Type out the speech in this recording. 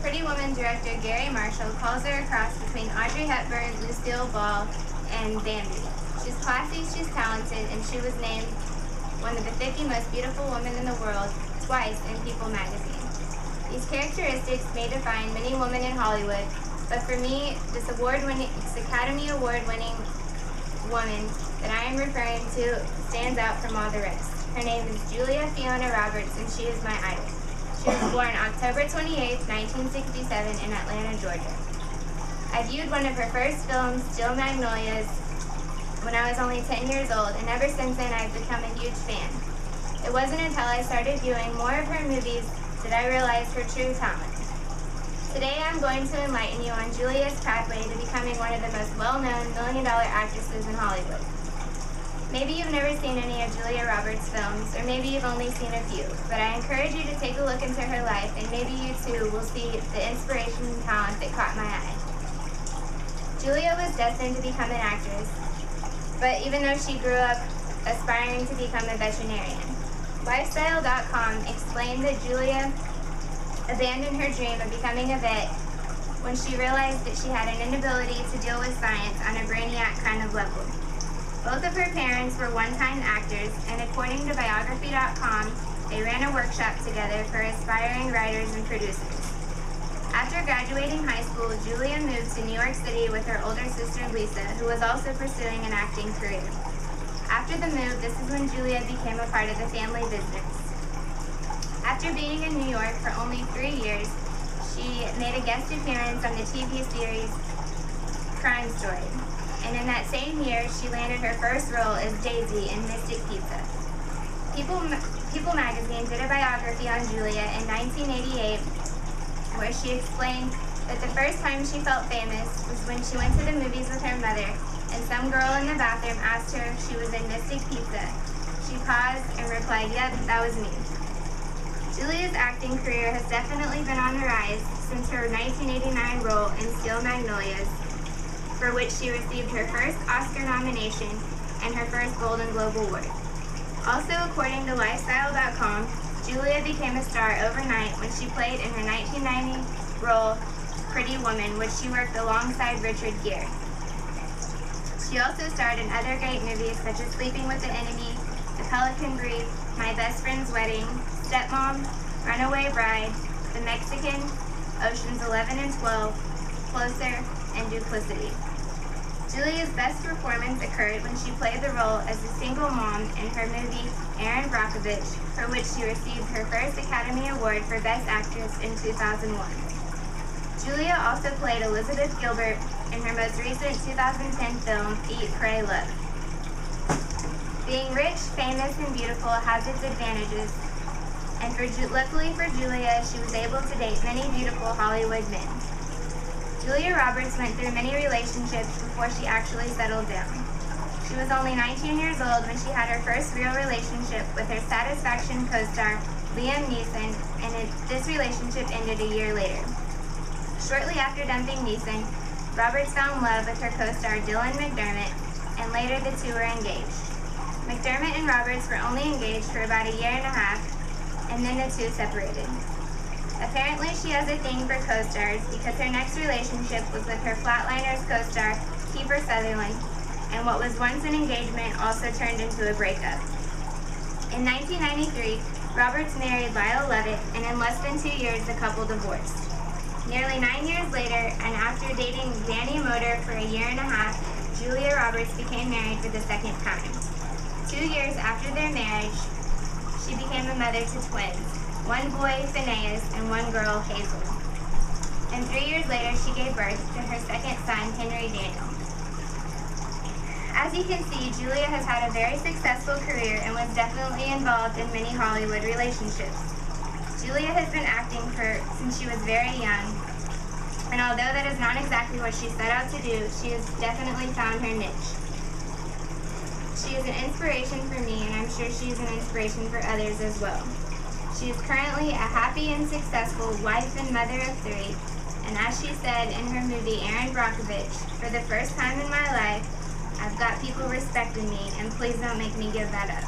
Pretty Woman director Gary Marshall calls her a cross between Audrey Hepburn, Lucille Ball, and Bambi. She's classy, she's talented, and she was named one of the 50 most beautiful women in the world twice in People magazine. These characteristics may define many women in Hollywood, but for me, this Academy Award-winning woman that I am referring to stands out from all the rest. Her name is Julia Fiona Roberts, and she is my idol. She was born October 28, 1967 in Atlanta, Georgia. I viewed one of her first films, Steel Magnolias, when I was only 10 years old, and ever since then I've become a huge fan. It wasn't until I started viewing more of her movies that I realized her true talent. Today I'm going to enlighten you on Julia's pathway to becoming one of the most well-known million-dollar actresses in Hollywood. Maybe you've never seen any of Julia Roberts' films, or maybe you've only seen a few, but I encourage you to take a look into her life, and maybe you too will see the inspiration and talent that caught my eye. Julia was destined to become an actress, but even though she grew up aspiring to become a veterinarian. Lifestyle.com explained that Julia abandoned her dream of becoming a vet when she realized that she had an inability to deal with science on a brainiac kind of level. Both of her parents were one-time actors, and according to Biography.com, they ran a workshop together for aspiring writers and producers. After graduating high school, Julia moved to New York City with her older sister Lisa, who was also pursuing an acting career. After the move, this is when Julia became a part of the family business. After being in New York for only 3 years, she made a guest appearance on the TV series Crime Story. And in that same year, she landed her first role as Daisy in Mystic Pizza. People magazine did a biography on Julia in 1988, where she explained that the first time she felt famous was when she went to the movies with her mother, and some girl in the bathroom asked her if she was in Mystic Pizza. She paused and replied, "Yep, that was me." Julia's acting career has definitely been on the rise since her 1989 role in Steel Magnolias, for which she received her first Oscar nomination and her first Golden Globe Award. Also, according to Lifestyle.com, Julia became a star overnight when she played in her 1990 role, Pretty Woman, which she worked alongside Richard Gere. She also starred in other great movies such as Sleeping with the Enemy, The Pelican Brief, My Best Friend's Wedding, Stepmom, Runaway Bride, The Mexican, Oceans 11 and 12, Closer, and Duplicity. Julia's best performance occurred when she played the role as a single mom in her movie Erin Brockovich, for which she received her first Academy Award for Best Actress in 2001. Julia also played Elizabeth Gilbert in her most recent 2010 film Eat, Pray, Love. Being rich, famous, and beautiful has its advantages, and luckily for Julia, she was able to date many beautiful Hollywood men. Julia Roberts went through many relationships before she actually settled down. She was only 19 years old when she had her first real relationship with her Satisfaction co-star, Liam Neeson, and this relationship ended a year later. Shortly after dumping Neeson, Roberts found love with her co-star Dylan McDermott, and later the two were engaged. McDermott and Roberts were only engaged for about a year and a half, and then the two separated. Apparently, she has a thing for co-stars because her next relationship was with her Flatliners co-star, Kiefer Sutherland, and what was once an engagement also turned into a breakup. In 1993, Roberts married Lyle Lovett, and in less than 2 years, the couple divorced. Nearly 9 years later, and after dating Danny Moder for a year and a half, Julia Roberts became married for the second time. 2 years after their marriage, she became a mother to twins. One boy, Phineas, and one girl, Hazel. And 3 years later, she gave birth to her second son, Henry Daniel. As you can see, Julia has had a very successful career and was definitely involved in many Hollywood relationships. Julia has been acting since she was very young, and although that is not exactly what she set out to do, she has definitely found her niche. She is an inspiration for me, and I'm sure she is an inspiration for others as well. She is currently a happy and successful wife and mother of 3, and as she said in her movie Erin Brockovich, "For the first time in my life, I've got people respecting me, and please don't make me give that up.